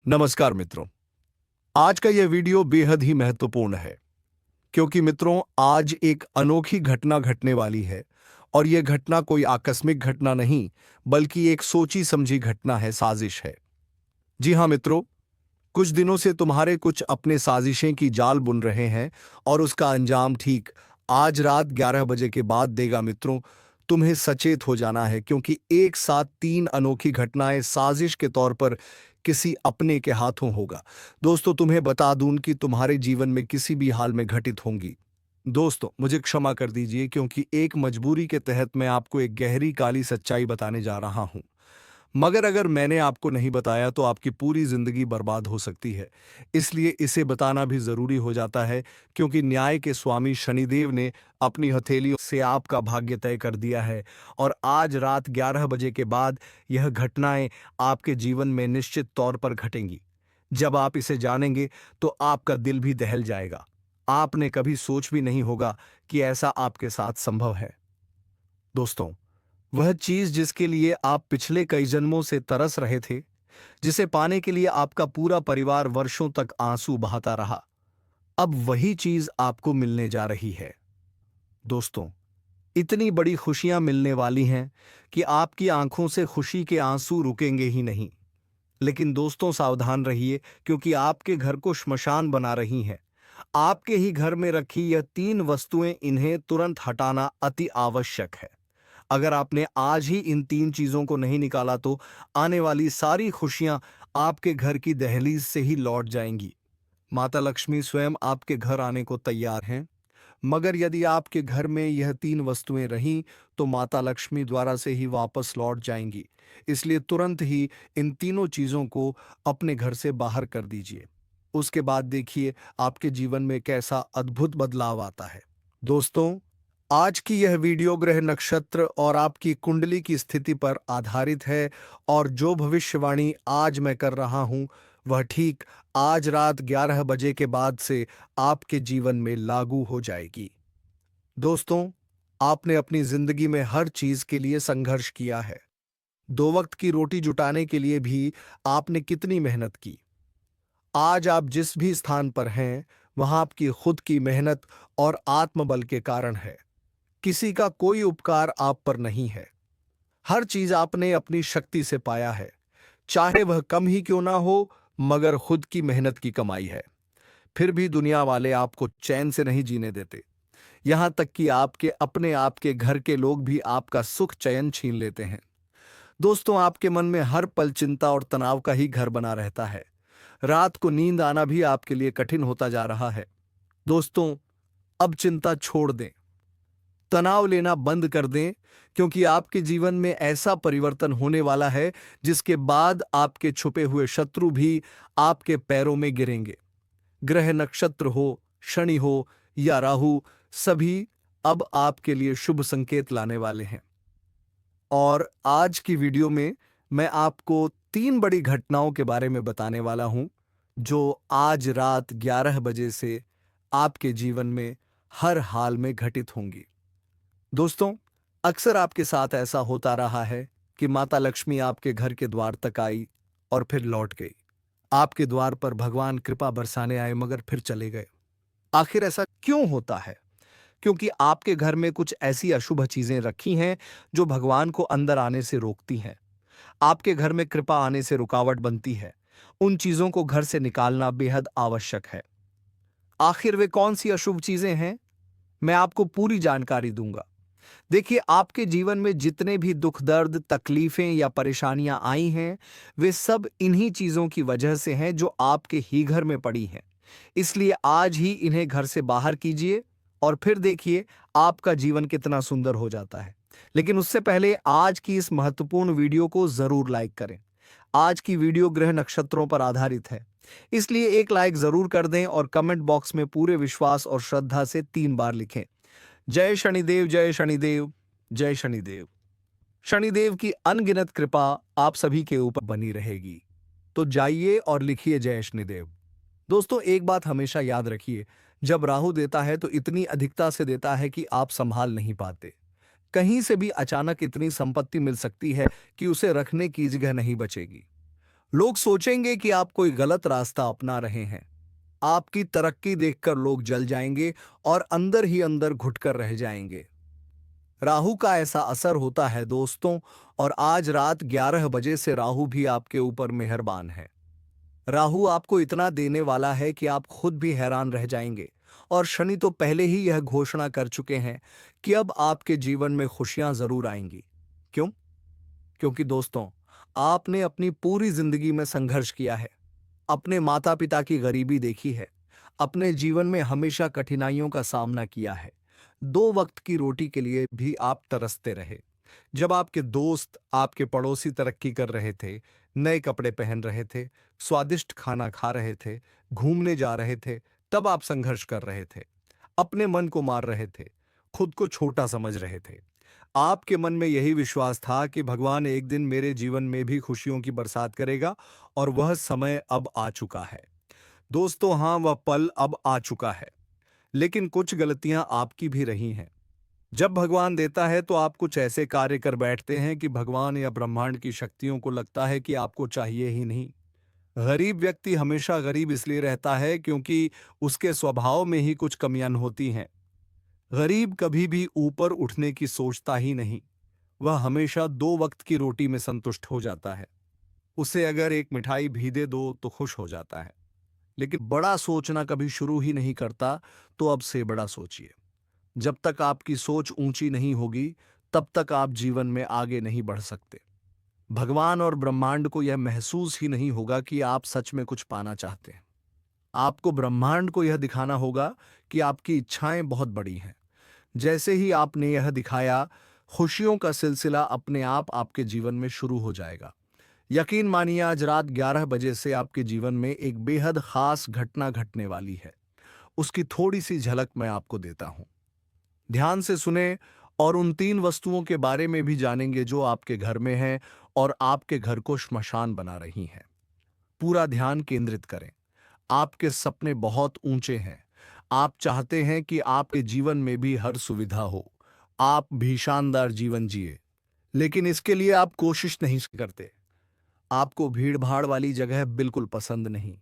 नमस्कार मित्रों। आज का यह वीडियो बेहद ही महत्वपूर्ण है क्योंकि मित्रों आज एक अनोखी घटना घटने वाली है। और यह घटना कोई आकस्मिक घटना नहीं बल्कि एक सोची समझी घटना है, साजिश है। जी हाँ मित्रों, कुछ दिनों से तुम्हारे कुछ अपने साजिशें की जाल बुन रहे हैं और उसका अंजाम ठीक आज रात 11 बजे के बाद देगा। मित्रों, तुम्हें सचेत हो जाना है क्योंकि एक साथ तीन अनोखी घटनाएं साजिश के तौर पर किसी अपने के हाथों होगा। दोस्तों, तुम्हें बता दूं कि तुम्हारे जीवन में किसी भी हाल में घटित होंगी। दोस्तों, मुझे क्षमा कर दीजिए क्योंकि एक मजबूरी के तहत मैं आपको एक गहरी काली सच्चाई बताने जा रहा हूं। मगर अगर मैंने आपको नहीं बताया तो आपकी पूरी जिंदगी बर्बाद हो सकती है। इसलिए इसे बताना भी जरूरी हो जाता है क्योंकि न्याय के स्वामी शनिदेव ने अपनी हथेलियों से आपका भाग्य तय कर दिया है। और आज रात 11 बजे के बाद यह घटनाएं आपके जीवन में निश्चित तौर पर घटेंगी। जब आप इसे जानेंगे तो आपका दिल भी दहल जाएगा। आपने कभी सोच भी नहीं होगा कि ऐसा आपके साथ संभव है। दोस्तों, वह चीज जिसके लिए आप पिछले कई जन्मों से तरस रहे थे, जिसे पाने के लिए आपका पूरा परिवार वर्षों तक आंसू बहाता रहा, अब वही चीज आपको मिलने जा रही है। दोस्तों, इतनी बड़ी खुशियां मिलने वाली हैं कि आपकी आंखों से खुशी के आंसू रुकेंगे ही नहीं। लेकिन दोस्तों, सावधान रहिए क्योंकि आपके घर को श्मशान बना रही हैं। आपके ही घर में रखी यह तीन वस्तुएं, इन्हें तुरंत हटाना अति आवश्यक है। अगर आपने आज ही इन तीन चीजों को नहीं निकाला तो आने वाली सारी खुशियां आपके घर की दहलीज से ही लौट जाएंगी। माता लक्ष्मी स्वयं आपके घर आने को तैयार हैं। मगर यदि आपके घर में यह तीन वस्तुएं रहीं तो माता लक्ष्मी द्वारा से ही वापस लौट जाएंगी। इसलिए तुरंत ही इन तीनों चीजों को अपने घर से बाहर कर दीजिए। उसके बाद देखिए आपके जीवन में कैसा अद्भुत बदलाव आता है। दोस्तों, आज की यह वीडियो ग्रह नक्षत्र और आपकी कुंडली की स्थिति पर आधारित है और जो भविष्यवाणी आज मैं कर रहा हूं वह ठीक आज रात 11 बजे के बाद से आपके जीवन में लागू हो जाएगी। दोस्तों, आपने अपनी जिंदगी में हर चीज के लिए संघर्ष किया है। दो वक्त की रोटी जुटाने के लिए भी आपने कितनी मेहनत की। आज आप जिस भी स्थान पर हैं वहां आपकी खुद की मेहनत और आत्मबल के कारण है। किसी का कोई उपकार आप पर नहीं है। हर चीज आपने अपनी शक्ति से पाया है, चाहे वह कम ही क्यों ना हो, मगर खुद की मेहनत की कमाई है। फिर भी दुनिया वाले आपको चैन से नहीं जीने देते। यहां तक कि आपके घर के लोग भी आपका सुख चैन छीन लेते हैं। दोस्तों, आपके मन में हर पल चिंता और तनाव का ही घर बना रहता है। रात को नींद आना भी आपके लिए कठिन होता जा रहा है। दोस्तों, अब चिंता छोड़ दें, तनाव लेना बंद कर दें क्योंकि आपके जीवन में ऐसा परिवर्तन होने वाला है जिसके बाद आपके छुपे हुए शत्रु भी आपके पैरों में गिरेंगे। ग्रह नक्षत्र हो, शनि हो या राहु, सभी अब आपके लिए शुभ संकेत लाने वाले हैं। और आज की वीडियो में मैं आपको तीन बड़ी घटनाओं के बारे में बताने वाला हूं जो आज रात 11 बजे से आपके जीवन में हर हाल में घटित होंगी। दोस्तों, अक्सर आपके साथ ऐसा होता रहा है कि माता लक्ष्मी आपके घर के द्वार तक आई और फिर लौट गई। आपके द्वार पर भगवान कृपा बरसाने आए मगर फिर चले गए। आखिर ऐसा क्यों होता है? क्योंकि आपके घर में कुछ ऐसी अशुभ चीजें रखी हैं जो भगवान को अंदर आने से रोकती हैं। आपके घर में कृपा आने से रुकावट बनती है। उन चीजों को घर से निकालना बेहद आवश्यक है। आखिर वे कौन सी अशुभ चीजें हैं? मैं आपको पूरी जानकारी दूंगा। देखिए, आपके जीवन में जितने भी दुख दर्द तकलीफें या परेशानियां आई हैं, वे सब इन्हीं चीजों की वजह से हैं जो आपके ही घर में पड़ी हैं। इसलिए आज ही इन्हें घर से बाहर कीजिए और फिर देखिए आपका जीवन कितना सुंदर हो जाता है। लेकिन उससे पहले आज की इस महत्वपूर्ण वीडियो को जरूर लाइक करें। आज की वीडियो ग्रह नक्षत्रों पर आधारित है, इसलिए एक लाइक जरूर कर दें और कमेंट बॉक्स में पूरे विश्वास और श्रद्धा से 3 बार लिखें, जय शनिदेव, जय शनिदेव, जय शनिदेव। शनिदेव की अनगिनत कृपा आप सभी के ऊपर बनी रहेगी। तो जाइए और लिखिए जय शनिदेव। दोस्तों, एक बात हमेशा याद रखिए, जब राहु देता है तो इतनी अधिकता से देता है कि आप संभाल नहीं पाते। कहीं से भी अचानक इतनी संपत्ति मिल सकती है कि उसे रखने की जगह नहीं बचेगी। लोग सोचेंगे कि आप कोई गलत रास्ता अपना रहे हैं। आपकी तरक्की देखकर लोग जल जाएंगे और अंदर ही अंदर घुटकर रह जाएंगे। राहु का ऐसा असर होता है दोस्तों, और आज रात 11 बजे से राहु भी आपके ऊपर मेहरबान है। राहु आपको इतना देने वाला है कि आप खुद भी हैरान रह जाएंगे। और शनि तो पहले ही यह घोषणा कर चुके हैं कि अब आपके जीवन में खुशियां जरूर आएंगी। क्यों? क्योंकि दोस्तों, आपने अपनी पूरी जिंदगी में संघर्ष किया है, अपने माता पिता की गरीबी देखी है, अपने जीवन में हमेशा कठिनाइयों का सामना किया है। 2 वक्त की रोटी के लिए भी आप तरसते रहे। जब आपके दोस्त, आपके पड़ोसी तरक्की कर रहे थे, नए कपड़े पहन रहे थे, स्वादिष्ट खाना खा रहे थे, घूमने जा रहे थे, तब आप संघर्ष कर रहे थे, अपने मन को मार रहे थे, खुद को छोटा समझ रहे थे। आपके मन में यही विश्वास था कि भगवान एक दिन मेरे जीवन में भी खुशियों की बरसात करेगा, और वह समय अब आ चुका है। दोस्तों, हाँ, वह पल अब आ चुका है। लेकिन कुछ गलतियां आपकी भी रही हैं। जब भगवान देता है तो आप कुछ ऐसे कार्य कर बैठते हैं कि भगवान या ब्रह्मांड की शक्तियों को लगता है कि आपको चाहिए ही नहीं। गरीब व्यक्ति हमेशा गरीब इसलिए रहता है क्योंकि उसके स्वभाव में ही कुछ कमियां होती हैं। गरीब कभी भी ऊपर उठने की सोचता ही नहीं। वह हमेशा 2 वक्त की रोटी में संतुष्ट हो जाता है। उसे अगर एक मिठाई भी दे दो तो खुश हो जाता है। लेकिन बड़ा सोचना कभी शुरू ही नहीं करता। तो अब से बड़ा सोचिए। जब तक आपकी सोच ऊंची नहीं होगी, तब तक आप जीवन में आगे नहीं बढ़ सकते। भगवान और ब्रह्मांड को यह महसूस ही नहीं होगा कि आप सच में कुछ पाना चाहते हैं। आपको ब्रह्मांड को यह दिखाना होगा कि आपकी इच्छाएं बहुत बड़ी हैं। जैसे ही आपने यह दिखाया, खुशियों का सिलसिला अपने आप आपके जीवन में शुरू हो जाएगा। यकीन मानिए, आज रात 11 बजे से आपके जीवन में एक बेहद खास घटना घटने वाली है। उसकी थोड़ी सी झलक मैं आपको देता हूं। ध्यान से सुने, और उन 3 वस्तुओं के बारे में भी जानेंगे जो आपके घर में हैं और आपके घर को श्मशान बना रही हैं। पूरा ध्यान केंद्रित करें। आपके सपने बहुत ऊंचे हैं। आप चाहते हैं कि आपके जीवन में भी हर सुविधा हो, आप भी शानदार जीवन जिए। लेकिन इसके लिए आप कोशिश नहीं करते। आपको भीड़ भाड़ वाली जगह बिल्कुल पसंद नहीं।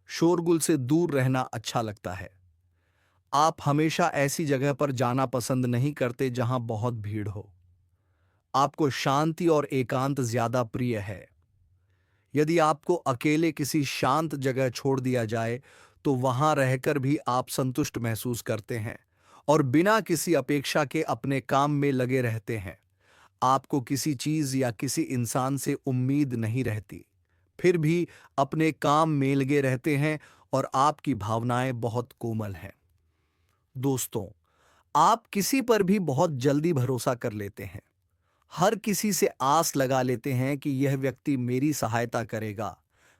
शोरगुल से दूर रहना अच्छा लगता है। आप हमेशा ऐसी जगह पर जाना पसंद नहीं करते जहां बहुत भीड़ हो। आपको शांति और एकांत ज्यादा प्रिय है। यदि आपको अकेले किसी शांत जगह छोड़ दिया जाए तो वहां रहकर भी आप संतुष्ट महसूस करते हैं और बिना किसी अपेक्षा के अपने काम में लगे रहते हैं। आपको किसी चीज या किसी इंसान से उम्मीद नहीं रहती, फिर भी अपने काम में लगे रहते हैं और आपकी भावनाएं बहुत कोमल हैं। दोस्तों, आप किसी पर भी बहुत जल्दी भरोसा कर लेते हैं। हर किसी से आस लगा लेते हैं कि यह व्यक्ति मेरी सहायता करेगा,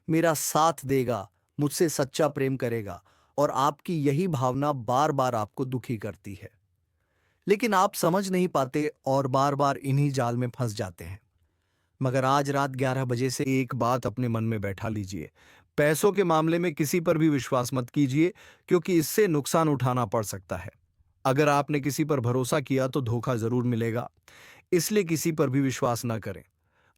मेरा साथ देगा, मुझसे सच्चा प्रेम करेगा, और आपकी यही भावना बार बार आपको दुखी करती है। लेकिन आप समझ नहीं पाते और बार बार इन्हीं जाल में फंस जाते हैं। मगर आज रात 11 बजे से एक बात अपने मन में बैठा लीजिए। पैसों के मामले में किसी पर भी विश्वास मत कीजिए, क्योंकि इससे नुकसान उठाना पड़ सकता है। अगर आपने किसी पर भरोसा किया तो धोखा जरूर मिलेगा, इसलिए किसी पर भी विश्वास न करें।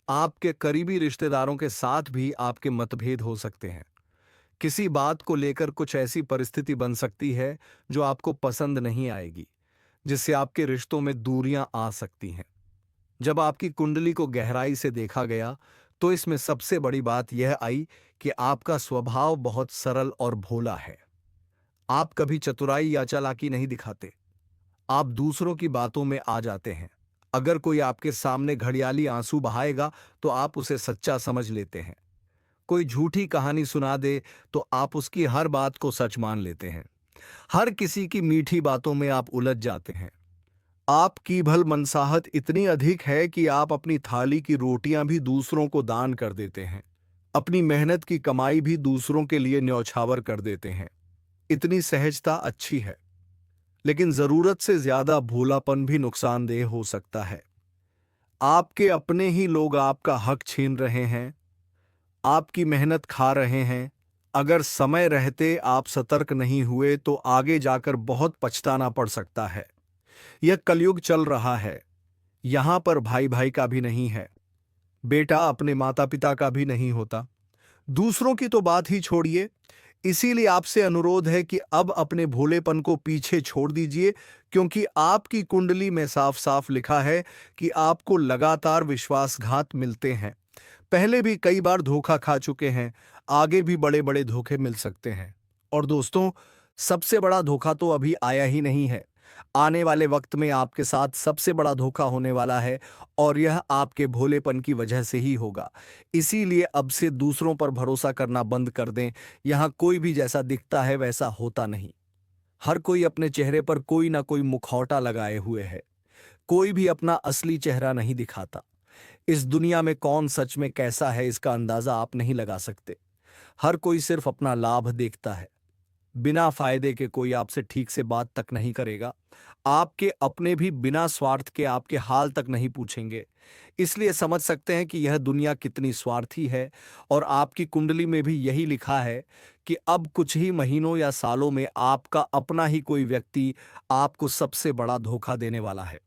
आपके करीबी रिश्तेदारों के साथ भी आपके मतभेद हो सकते हैं। किसी बात को लेकर कुछ ऐसी परिस्थिति बन सकती है जो आपको पसंद नहीं आएगी, जिससे आपके रिश्तों में दूरियां आ सकती हैं। जब आपकी कुंडली को गहराई से देखा गया तो इसमें सबसे बड़ी बात यह आई कि आपका स्वभाव बहुत सरल और भोला है। आप कभी चतुराई या चालाकी नहीं दिखाते। आप दूसरों की बातों में आ जाते हैं। अगर कोई आपके सामने घड़ियाली आंसू बहाएगा तो आप उसे सच्चा समझ लेते हैं। कोई झूठी कहानी सुना दे तो आप उसकी हर बात को सच मान लेते हैं। हर किसी की मीठी बातों में आप उलझ जाते हैं। आपकी भल मनसाहत इतनी अधिक है कि आप अपनी थाली की रोटियां भी दूसरों को दान कर देते हैं। अपनी मेहनत की कमाई भी दूसरों के लिए न्यौछावर कर देते हैं। इतनी सहजता अच्छी है, लेकिन जरूरत से ज्यादा भोलापन भी नुकसानदेह हो सकता है। आपके अपने ही लोग आपका हक छीन रहे हैं, आपकी मेहनत खा रहे हैं। अगर समय रहते आप सतर्क नहीं हुए तो आगे जाकर बहुत पछताना पड़ सकता है। यह कलयुग चल रहा है। यहां पर भाई भाई का भी नहीं है, बेटा अपने माता पिता का भी नहीं होता। दूसरों की तो बात ही छोड़िए, इसीलिए आपसे अनुरोध है कि अब अपने भोलेपन को पीछे छोड़ दीजिए, क्योंकि आपकी कुंडली में साफ साफ लिखा है कि आपको लगातार विश्वासघात मिलते हैं। पहले भी कई बार धोखा खा चुके हैं, आगे भी बड़े बड़े धोखे मिल सकते हैं। और दोस्तों, सबसे बड़ा धोखा तो अभी आया ही नहीं है। आने वाले वक्त में आपके साथ सबसे बड़ा धोखा होने वाला है, और यह आपके भोलेपन की वजह से ही होगा। इसीलिए अब से दूसरों पर भरोसा करना बंद कर दें। यहाँ कोई भी जैसा दिखता है वैसा होता नहीं। हर कोई अपने चेहरे पर कोई ना कोई मुखौटा लगाए हुए है। कोई भी अपना असली चेहरा नहीं दिखाता। इस दुनिया में कौन सच में कैसा है, इसका अंदाजा आप नहीं लगा सकते। हर कोई सिर्फ अपना लाभ देखता है। बिना फायदे के कोई आपसे ठीक से बात तक नहीं करेगा। आपके अपने भी बिना स्वार्थ के आपके हाल तक नहीं पूछेंगे। इसलिए समझ सकते हैं कि यह दुनिया कितनी स्वार्थी है। और आपकी कुंडली में भी यही लिखा है कि अब कुछ ही महीनों या सालों में आपका अपना ही कोई व्यक्ति आपको सबसे बड़ा धोखा देने वाला है।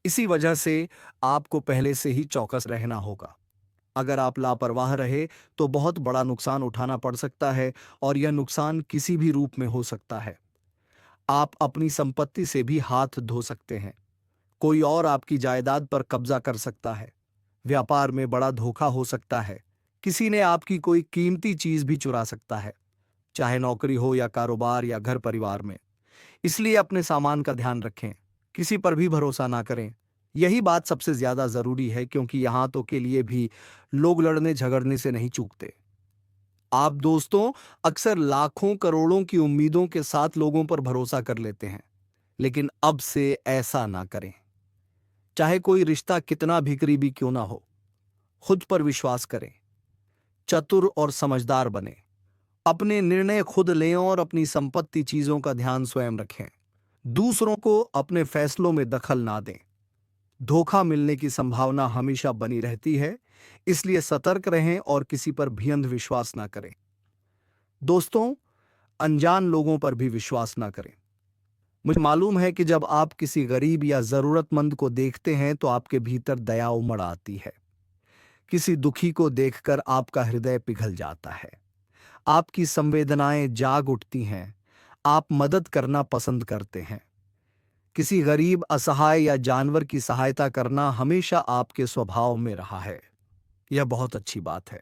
इसी वजह से आपको पहले से ही चौकस रहना होगा। अगर आप लापरवाह रहे तो बहुत बड़ा नुकसान उठाना पड़ सकता है, और यह नुकसान किसी भी रूप में हो सकता है। आप अपनी संपत्ति से भी हाथ धो सकते हैं। कोई और आपकी जायदाद पर कब्जा कर सकता है। व्यापार में बड़ा धोखा हो सकता है। किसी ने आपकी कोई कीमती चीज भी चुरा सकता है, चाहे नौकरी हो या कारोबार या घर परिवार में। इसलिए अपने सामान का ध्यान रखें। किसी पर भी भरोसा ना करें। यही बात सबसे ज्यादा जरूरी है, क्योंकि यहां तो के लिए भी लोग लड़ने झगड़ने से नहीं चूकते। आप दोस्तों अक्सर लाखों करोड़ों की उम्मीदों के साथ लोगों पर भरोसा कर लेते हैं, लेकिन अब से ऐसा ना करें। चाहे कोई रिश्ता कितना भी करीबी क्यों ना हो, खुद पर विश्वास करें। चतुर और समझदार बने। अपने निर्णय खुद लें और अपनी संपत्ति चीजों का ध्यान स्वयं रखें। दूसरों को अपने फैसलों में दखल ना दें। धोखा मिलने की संभावना हमेशा बनी रहती है, इसलिए सतर्क रहें और किसी पर भी अंधविश्वास ना करें। दोस्तों, अनजान लोगों पर भी विश्वास ना करें। मुझे मालूम है कि जब आप किसी गरीब या जरूरतमंद को देखते हैं तो आपके भीतर दया उमड़ आती है। किसी दुखी को देखकर आपका हृदय पिघल जाता है। आपकी संवेदनाएं जाग उठती हैं। आप मदद करना पसंद करते हैं। किसी गरीब, असहाय या जानवर की सहायता करना हमेशा आपके स्वभाव में रहा है। यह बहुत अच्छी बात है।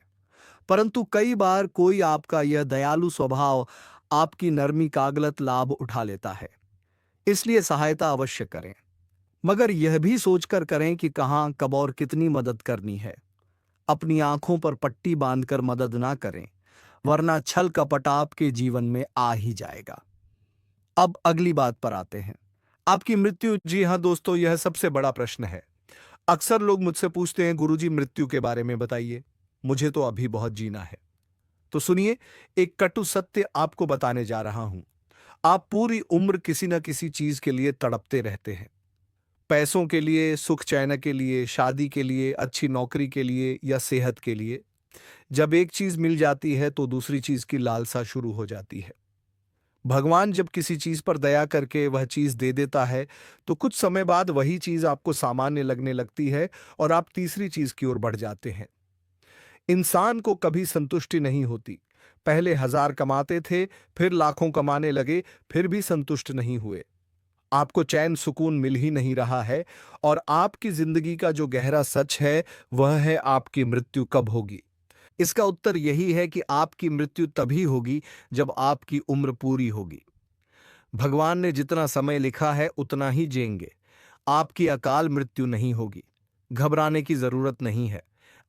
परंतु कई बार कोई आपका यह दयालु स्वभाव आपकी नरमी का गलत लाभ उठा लेता है। इसलिए सहायता अवश्य करें, मगर यह भी सोचकर करें कि कहां, कब और कितनी मदद करनी है। अपनी आंखों पर पट्टी बांधकर मदद ना करें, वरना छल कपट आपके जीवन में आ ही जाएगा। अब अगली बात पर आते हैं, आपकी मृत्यु। जी हाँ दोस्तों, यह सबसे बड़ा प्रश्न है। अक्सर लोग मुझसे पूछते हैं, गुरुजी मृत्यु के बारे में बताइए, मुझे तो अभी बहुत जीना है। तो सुनिए, एक कटु सत्य आपको बताने जा रहा हूं। आप पूरी उम्र किसी न किसी चीज के लिए तड़पते रहते हैं। पैसों के लिए, सुख चैन के लिए, शादी के लिए, अच्छी नौकरी के लिए या सेहत के लिए। जब एक चीज मिल जाती है तो दूसरी चीज की लालसा शुरू हो जाती है। भगवान जब किसी चीज पर दया करके वह चीज दे देता है तो कुछ समय बाद वही चीज आपको सामान्य लगने लगती है और आप तीसरी चीज की ओर बढ़ जाते हैं। इंसान को कभी संतुष्टि नहीं होती। पहले 1000 कमाते थे, फिर लाखों कमाने लगे, फिर भी संतुष्ट नहीं हुए। आपको चैन सुकून मिल ही नहीं रहा है। और आपकी जिंदगी का जो गहरा सच है वह है, आपकी मृत्यु कब होगी। इसका उत्तर यही है कि आपकी मृत्यु तभी होगी जब आपकी उम्र पूरी होगी। भगवान ने जितना समय लिखा है उतना ही जिएंगे। आपकी अकाल मृत्यु नहीं होगी। घबराने की जरूरत नहीं है।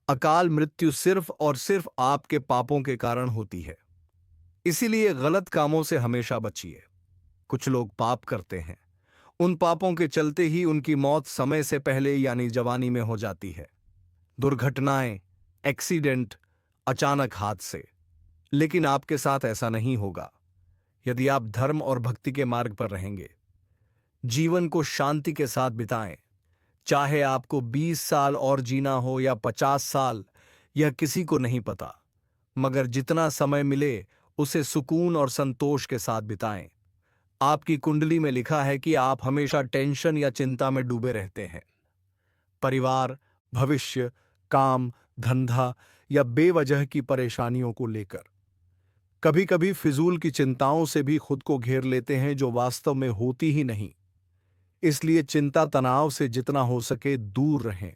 अकाल मृत्यु सिर्फ और सिर्फ आपके पापों के कारण होती है। इसीलिए गलत कामों से हमेशा बचिए। कुछ लोग पाप करते हैं, उन पापों के चलते ही उनकी मौत समय से पहले यानी जवानी में हो जाती है। दुर्घटनाएं, एक्सीडेंट, अचानक हादसे। लेकिन आपके साथ ऐसा नहीं होगा यदि आप धर्म और भक्ति के मार्ग पर रहेंगे। जीवन को शांति के साथ बिताएं। चाहे आपको 20 साल और जीना हो या 50 साल, यह किसी को नहीं पता, मगर जितना समय मिले उसे सुकून और संतोष के साथ बिताएं। आपकी कुंडली में लिखा है कि आप हमेशा टेंशन या चिंता में डूबे रहते हैं। परिवार, भविष्य, काम, धंधा, या बेवजह की परेशानियों को लेकर। कभी कभी फिजूल की चिंताओं से भी खुद को घेर लेते हैं जो वास्तव में होती ही नहीं। इसलिए चिंता तनाव से जितना हो सके दूर रहें।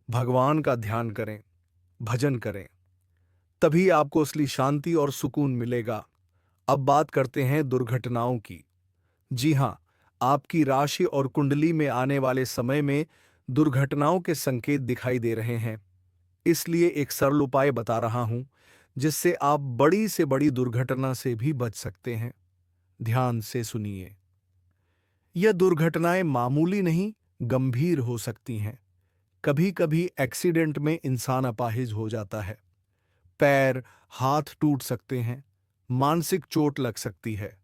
भगवान का ध्यान करें, भजन करें, तभी आपको असली शांति और सुकून मिलेगा। अब बात करते हैं दुर्घटनाओं की। जी हां, आपकी राशि और कुंडली में आने वाले समय में दुर्घटनाओं के संकेत दिखाई दे रहे हैं। इसलिए एक सरल उपाय बता रहा हूं जिससे आप बड़ी से बड़ी दुर्घटना से भी बच सकते हैं। ध्यान से सुनिए। यह दुर्घटनाएं मामूली नहीं, गंभीर हो सकती हैं। कभी कभी एक्सीडेंट में इंसान अपाहिज हो जाता है। पैर, हाथ टूट सकते हैं, मानसिक चोट लग सकती है।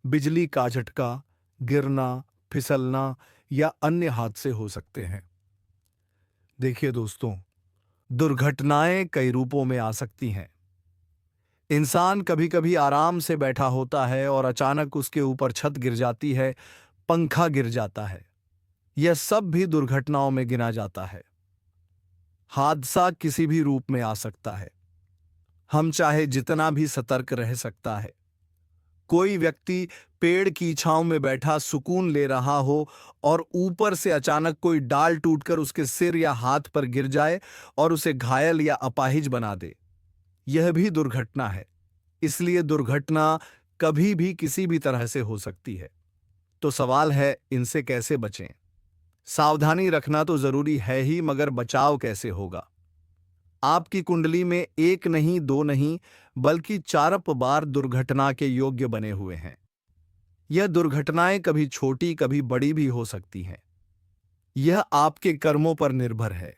बिजली का झटका, गिरना, फिसलना या अन्य हादसे हो सकते हैं। देखिए दोस्तों, दुर्घटनाएं कई रूपों में आ सकती हैं। इंसान कभी कभी आराम से बैठा होता है और अचानक उसके ऊपर छत गिर जाती है, पंखा गिर जाता है। यह सब भी दुर्घटनाओं में गिना जाता है। हादसा किसी भी रूप में आ सकता है। हम चाहे जितना भी सतर्क रह सकता है। कोई व्यक्ति पेड़ की छांव में बैठा सुकून ले रहा हो और ऊपर से अचानक कोई डाल टूटकर उसके सिर या हाथ पर गिर जाए और उसे घायल या अपाहिज बना दे, यह भी दुर्घटना है। इसलिए दुर्घटना कभी भी किसी भी तरह से हो सकती है। तो सवाल है, इनसे कैसे बचें? सावधानी रखना तो जरूरी है ही, मगर बचाव कैसे होगा? आपकी कुंडली में एक नहीं, दो नहीं, बल्कि 4 बार दुर्घटना के योग्य बने हुए हैं। यह दुर्घटनाएं कभी छोटी कभी बड़ी भी हो सकती हैं। यह आपके कर्मों पर निर्भर है,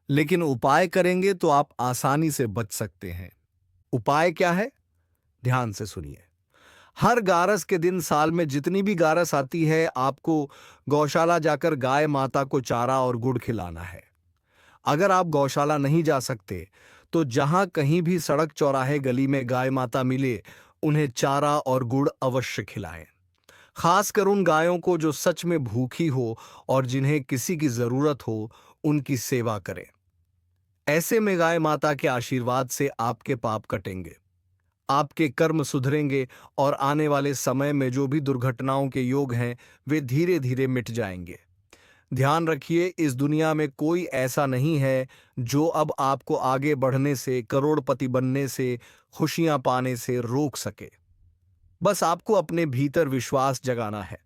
लेकिन उपाय करेंगे तो आप आसानी से बच सकते हैं। उपाय क्या है? ध्यान से सुनिए। हर गारस के दिन साल में जितनी भी गारस आती है, आपको गौशाला जाकर गाय माता को चारा और गुड़ खिलाना है। अगर आप गौशाला नहीं जा सकते तो जहां कहीं भी सड़क, चौराहे, गली में गाय माता मिले, उन्हें चारा और गुड़ अवश्य खिलाएं। खासकर उन गायों को जो सच में भूखी हो और जिन्हें किसी की जरूरत हो, उनकी सेवा करें। ऐसे में गाय माता के आशीर्वाद से आपके पाप कटेंगे, आपके कर्म सुधरेंगे और आने वाले समय में जो भी दुर्घटनाओं के योग हैं, वे धीरे धीरे मिट जाएंगे। ध्यान रखिए, इस दुनिया में कोई ऐसा नहीं है जो अब आपको आगे बढ़ने से, करोड़पति बनने से, खुशियां पाने से रोक सके। बस आपको अपने भीतर विश्वास जगाना है।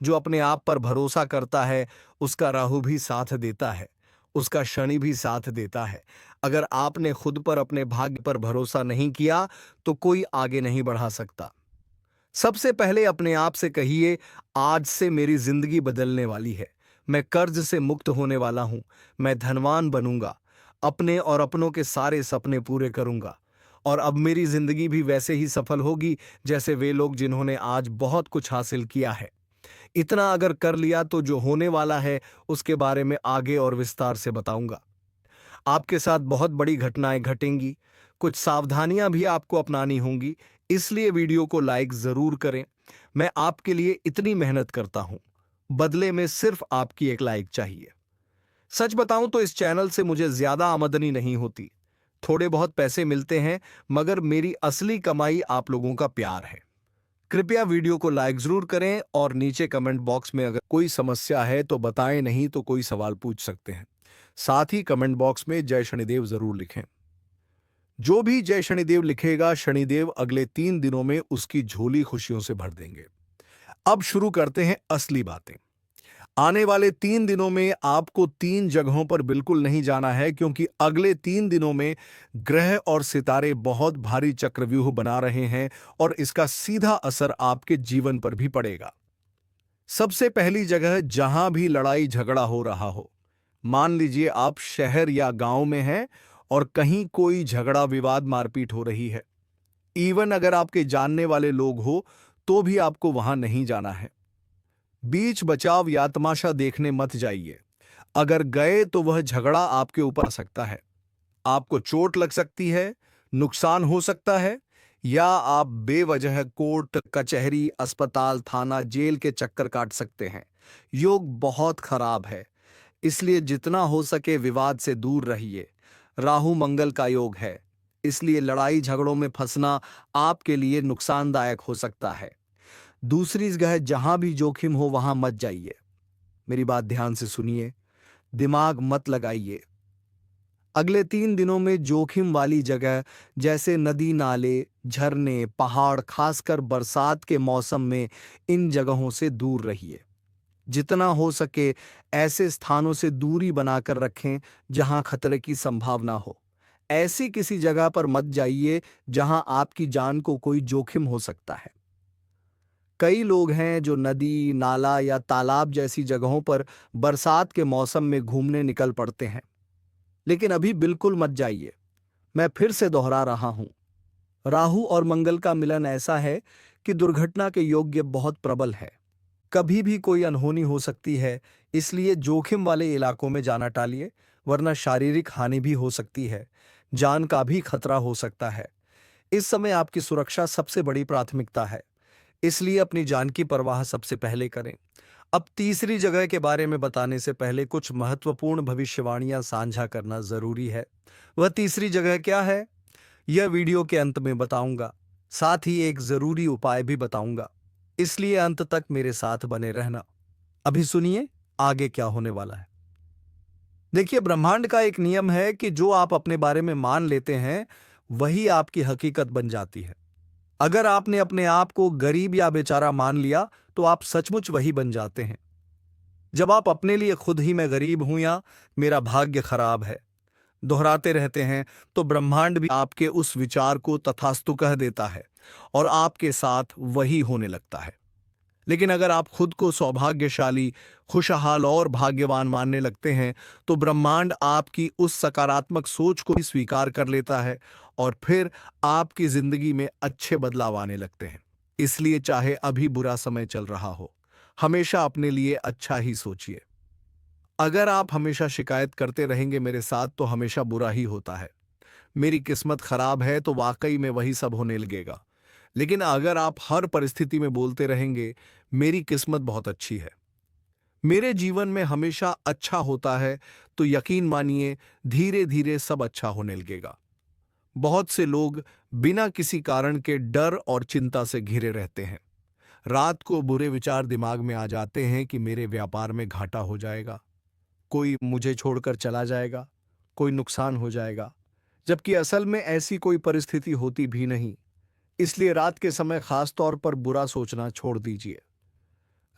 जो अपने आप पर भरोसा करता है, उसका राहु भी साथ देता है, उसका शनि भी साथ देता है। अगर आपने खुद पर, अपने भाग्य पर भरोसा नहीं किया तो कोई आगे नहीं बढ़ा सकता। सबसे पहले अपने आप से कहिए, आज से मेरी जिंदगी बदलने वाली है। मैं कर्ज से मुक्त होने वाला हूं। मैं धनवान बनूंगा। अपने और अपनों के सारे सपने पूरे करूंगा। और अब मेरी जिंदगी भी वैसे ही सफल होगी जैसे वे लोग जिन्होंने आज बहुत कुछ हासिल किया है। इतना अगर कर लिया तो जो होने वाला है उसके बारे में आगे और विस्तार से बताऊंगा। आपके साथ बहुत बड़ी घटनाएं घटेंगी। कुछ सावधानियां भी आपको अपनानी होंगी। इसलिए वीडियो को लाइक जरूर करें। मैं आपके लिए इतनी मेहनत करता हूं, बदले में सिर्फ आपकी एक लाइक चाहिए। सच बताऊं तो इस चैनल से मुझे ज्यादा आमदनी नहीं होती। थोड़े बहुत पैसे मिलते हैं, मगर मेरी असली कमाई आप लोगों का प्यार है। कृपया वीडियो को लाइक जरूर करें और नीचे कमेंट बॉक्स में अगर कोई समस्या है तो बताएं, नहीं तो कोई सवाल पूछ सकते हैं। साथ ही कमेंट बॉक्स में जय शनिदेव जरूर लिखें। जो भी जय शनिदेव लिखेगा, शनिदेव अगले 3 दिनों में उसकी झोली खुशियों से भर देंगे। अब शुरू करते हैं असली बातें। आने वाले 3 दिनों में आपको 3 जगहों पर बिल्कुल नहीं जाना है, क्योंकि अगले 3 दिनों में ग्रह और सितारे बहुत भारी चक्रव्यूह बना रहे हैं और इसका सीधा असर आपके जीवन पर भी पड़ेगा। सबसे पहली जगह, जहां भी लड़ाई झगड़ा हो रहा हो। मान लीजिए आप शहर या गांव में हैं और कहीं कोई झगड़ा, विवाद, मारपीट हो रही है। इवन अगर आपके जानने वाले लोग हो तो भी आपको वहां नहीं जाना है। बीच बचाव या तमाशा देखने मत जाइए। अगर गए तो वह झगड़ा आपके ऊपर आ सकता है। आपको चोट लग सकती है, नुकसान हो सकता है, या आप बेवजह कोर्ट कचहरी, अस्पताल, थाना, जेल के चक्कर काट सकते हैं। योग बहुत खराब है, इसलिए जितना हो सके विवाद से दूर रहिए। राहु मंगल का योग है, इसलिए लड़ाई झगड़ों में फंसना आपके लिए नुकसानदायक हो सकता है। दूसरी जगह जहां भी जोखिम हो वहां मत जाइए। मेरी बात ध्यान से सुनिए, दिमाग मत लगाइए। अगले 3 दिनों में जोखिम वाली जगह जैसे नदी नाले, झरने, पहाड़, खासकर बरसात के मौसम में इन जगहों से दूर रहिए। जितना हो सके ऐसे स्थानों से दूरी बनाकर रखें जहां खतरे की संभावना हो। ऐसी किसी जगह पर मत जाइए जहां आपकी जान को कोई जोखिम हो सकता है। कई लोग हैं जो नदी, नाला या तालाब जैसी जगहों पर बरसात के मौसम में घूमने निकल पड़ते हैं, लेकिन अभी बिल्कुल मत जाइए। मैं फिर से दोहरा रहा हूं, राहु और मंगल का मिलन ऐसा है कि दुर्घटना के योग्य बहुत प्रबल है। कभी भी कोई अनहोनी हो सकती है, इसलिए जोखिम वाले इलाकों में जाना टालिए, वरना शारीरिक हानि भी हो सकती है, जान का भी खतरा हो सकता है। इस समय आपकी सुरक्षा सबसे बड़ी प्राथमिकता है, इसलिए अपनी जान की परवाह सबसे पहले करें। अब तीसरी जगह के बारे में बताने से पहले कुछ महत्वपूर्ण भविष्यवाणियां साझा करना जरूरी है। वह तीसरी जगह क्या है, यह वीडियो के अंत में बताऊंगा। साथ ही एक जरूरी उपाय भी बताऊंगा, इसलिए अंत तक मेरे साथ बने रहना। अभी सुनिए आगे क्या होने वाला है। देखिए, ब्रह्मांड का एक नियम है कि जो आप अपने बारे में मान लेते हैं वही आपकी हकीकत बन जाती है। अगर आपने अपने आप को गरीब या बेचारा मान लिया तो आप सचमुच वही बन जाते हैं। जब आप अपने लिए खुद ही मैं गरीब हूं या मेरा भाग्य खराब है दोहराते रहते हैं, तो ब्रह्मांड भी आपके उस विचार को तथास्तु कह देता है और आपके साथ वही होने लगता है। लेकिन अगर आप खुद को सौभाग्यशाली, खुशहाल और भाग्यवान मानने लगते हैं, तो ब्रह्मांड आपकी उस सकारात्मक सोच को भी स्वीकार कर लेता है और फिर आपकी जिंदगी में अच्छे बदलाव आने लगते हैं। इसलिए चाहे अभी बुरा समय चल रहा हो, हमेशा अपने लिए अच्छा ही सोचिए। अगर आप हमेशा शिकायत करते रहेंगे मेरे साथ तो हमेशा बुरा ही होता है, मेरी किस्मत खराब है, तो वाकई में वही सब होने लगेगा। लेकिन अगर आप हर परिस्थिति में बोलते रहेंगे मेरी किस्मत बहुत अच्छी है, मेरे जीवन में हमेशा अच्छा होता है, तो यकीन मानिए धीरे धीरे सब अच्छा होने लगेगा। बहुत से लोग बिना किसी कारण के डर और चिंता से घिरे रहते हैं। रात को बुरे विचार दिमाग में आ जाते हैं कि मेरे व्यापार में घाटा हो जाएगा, कोई मुझे छोड़कर चला जाएगा, कोई नुकसान हो जाएगा, जबकि असल में ऐसी कोई परिस्थिति होती भी नहीं। इसलिए रात के समय खास तौर पर बुरा सोचना छोड़ दीजिए।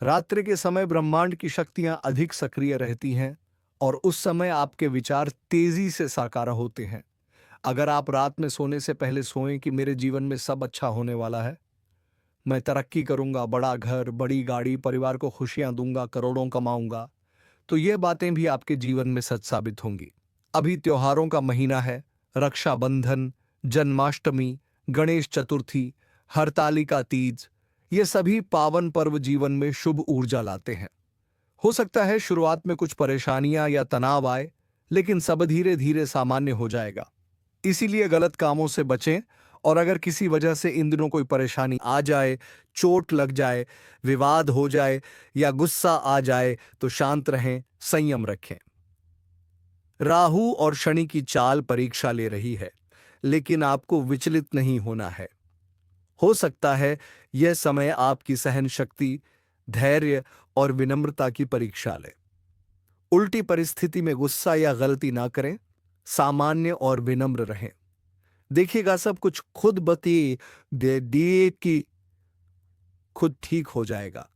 रात्रि के समय ब्रह्मांड की शक्तियां अधिक सक्रिय रहती हैं और उस समय आपके विचार तेजी से साकार होते हैं। अगर आप रात में सोने से पहले सोएं कि मेरे जीवन में सब अच्छा होने वाला है, मैं तरक्की करूंगा, बड़ा घर, बड़ी गाड़ी, परिवार को खुशियां दूंगा, करोड़ों कमाऊंगा, तो ये बातें भी आपके जीवन में सच साबित होंगी। अभी त्योहारों का महीना है, रक्षाबंधन, जन्माष्टमी, गणेश चतुर्थी, हरतालिका तीज, ये सभी पावन पर्व जीवन में शुभ ऊर्जा लाते हैं। हो सकता है शुरुआत में कुछ परेशानियां या तनाव आए, लेकिन सब धीरे धीरे सामान्य हो जाएगा। इसीलिए गलत कामों से बचें और अगर किसी वजह से इन दिनों कोई परेशानी आ जाए, चोट लग जाए, विवाद हो जाए या गुस्सा आ जाए तो शांत रहें, संयम रखें। राहु और शनि की चाल परीक्षा ले रही है, लेकिन आपको विचलित नहीं होना है। हो सकता है यह समय आपकी सहन शक्ति, धैर्य और विनम्रता की परीक्षा ले। उल्टी परिस्थिति में गुस्सा या गलती ना करें, सामान्य और विनम्र रहें। देखिएगा सब कुछ खुद बती दे दिए कि खुद ठीक हो जाएगा।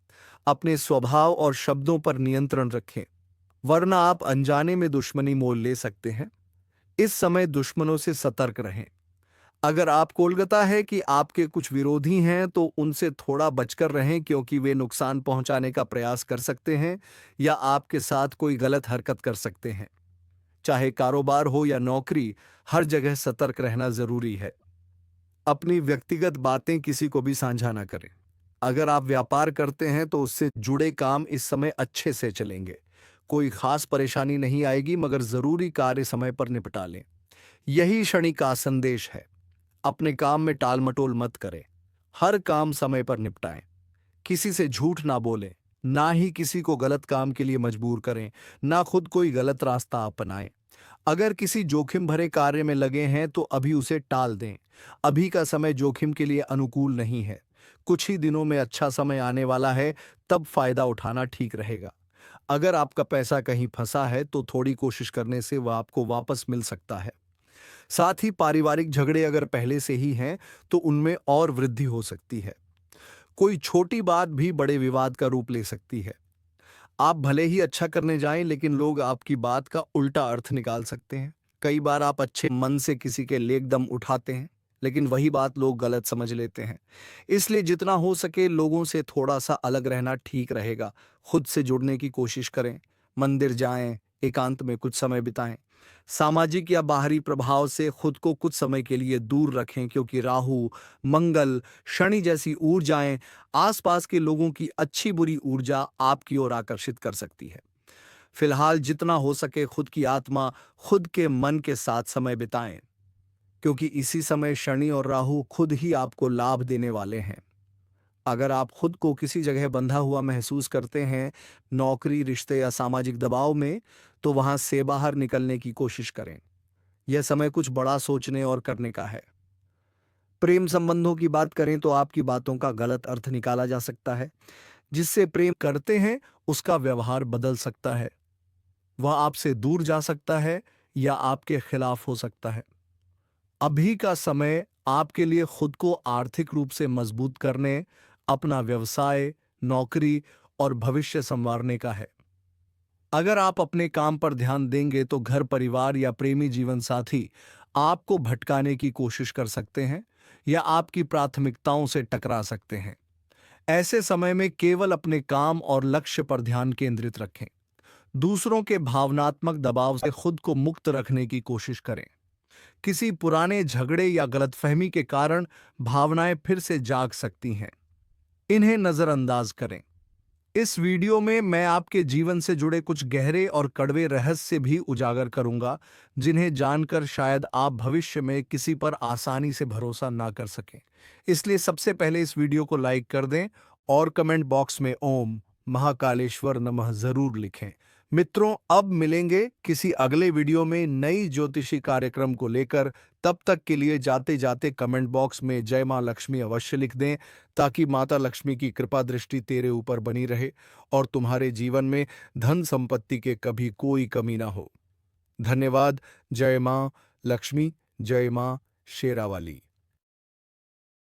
अपने स्वभाव और शब्दों पर नियंत्रण रखें, वरना आप अनजाने में दुश्मनी मोल ले सकते हैं। इस समय दुश्मनों से सतर्क रहें। अगर आपको लगता है कि आपके कुछ विरोधी हैं तो उनसे थोड़ा बचकर रहें, क्योंकि वे नुकसान पहुंचाने का प्रयास कर सकते हैं या आपके साथ कोई गलत हरकत कर सकते हैं। चाहे कारोबार हो या नौकरी, हर जगह सतर्क रहना जरूरी है। अपनी व्यक्तिगत बातें किसी को भी साझा ना करें। अगर आप व्यापार करते हैं तो उससे जुड़े काम इस समय अच्छे से चलेंगे। कोई खास परेशानी नहीं आएगी, मगर जरूरी कार्य समय पर निपटा लें। यही शनि का संदेश है। अपने काम में टाल मटोल मत करें, हर काम समय पर निपटाएं। किसी से झूठ ना बोलें, ना ही किसी को गलत काम के लिए मजबूर करें, ना खुद कोई गलत रास्ता अपनाएं। अगर किसी जोखिम भरे कार्य में लगे हैं तो अभी उसे टाल दें। अभी का समय जोखिम के लिए अनुकूल नहीं है। कुछ ही दिनों में अच्छा समय आने वाला है, तब फायदा उठाना ठीक रहेगा। अगर आपका पैसा कहीं फंसा है तो थोड़ी कोशिश करने से वह आपको वापस मिल सकता है। साथ ही पारिवारिक झगड़े अगर पहले से ही हैं तो उनमें और वृद्धि हो सकती है। कोई छोटी बात भी बड़े विवाद का रूप ले सकती है। आप भले ही अच्छा करने जाएं, लेकिन लोग आपकी बात का उल्टा अर्थ निकाल सकते हैं। कई बार आप अच्छे मन से किसी के लेकदम उठाते हैं, लेकिन वही बात लोग गलत समझ लेते हैं। इसलिए जितना हो सके लोगों से थोड़ा सा अलग रहना ठीक रहेगा। खुद से जुड़ने की कोशिश करें, मंदिर जाएं, एकांत में कुछ समय बिताएं। सामाजिक या बाहरी प्रभाव से खुद को कुछ समय के लिए दूर रखें, क्योंकि राहु, मंगल, शनि जैसी ऊर्जाएं आसपास के लोगों की अच्छी बुरी ऊर्जा आपकी ओर आकर्षित कर सकती है। फिलहाल जितना हो सके खुद की आत्मा, खुद के मन के साथ समय बिताएं, क्योंकि इसी समय शनि और राहु खुद ही आपको लाभ देने वाले हैं। अगर आप खुद को किसी जगह बंधा हुआ महसूस करते हैं, नौकरी, रिश्ते या सामाजिक दबाव में, तो वहां से बाहर निकलने की कोशिश करें। यह समय कुछ बड़ा सोचने और करने का है। प्रेम संबंधों की बात करें तो आपकी बातों का गलत अर्थ निकाला जा सकता है। जिससे प्रेम करते हैं उसका व्यवहार बदल सकता है। वह आपसे दूर जा सकता है या आपके खिलाफ हो सकता है। अभी का समय आपके लिए खुद को आर्थिक रूप से मजबूत करने, अपना व्यवसाय, नौकरी और भविष्य संवारने का है। अगर आप अपने काम पर ध्यान देंगे तो घर परिवार या प्रेमी जीवन साथी आपको भटकाने की कोशिश कर सकते हैं या आपकी प्राथमिकताओं से टकरा सकते हैं। ऐसे समय में केवल अपने काम और लक्ष्य पर ध्यान केंद्रित रखें। दूसरों के भावनात्मक दबाव से खुद को मुक्त रखने की कोशिश करें। किसी पुराने झगड़े या गलतफहमी के कारण भावनाएं फिर से जाग सकती हैं। इन्हें नजरअंदाज करें। इस वीडियो में मैं आपके जीवन से जुड़े कुछ गहरे और कड़वे रहस्य भी उजागर करूंगा, जिन्हें जानकर शायद आप भविष्य में किसी पर आसानी से भरोसा ना कर सकें। इसलिए सबसे पहले इस वीडियो को लाइक कर दें और कमेंट बॉक्स में ओम महाकालेश्वर नमः जरूर लिखें। मित्रों, अब मिलेंगे किसी अगले वीडियो में नई ज्योतिषी कार्यक्रम को लेकर। तब तक के लिए जाते जाते कमेंट बॉक्स में जय मां लक्ष्मी अवश्य लिख दें, ताकि माता लक्ष्मी की कृपा दृष्टि तेरे ऊपर बनी रहे और तुम्हारे जीवन में धन संपत्ति के कभी कोई कमी ना हो। धन्यवाद। जय मां लक्ष्मी, जय मां शेरावाली।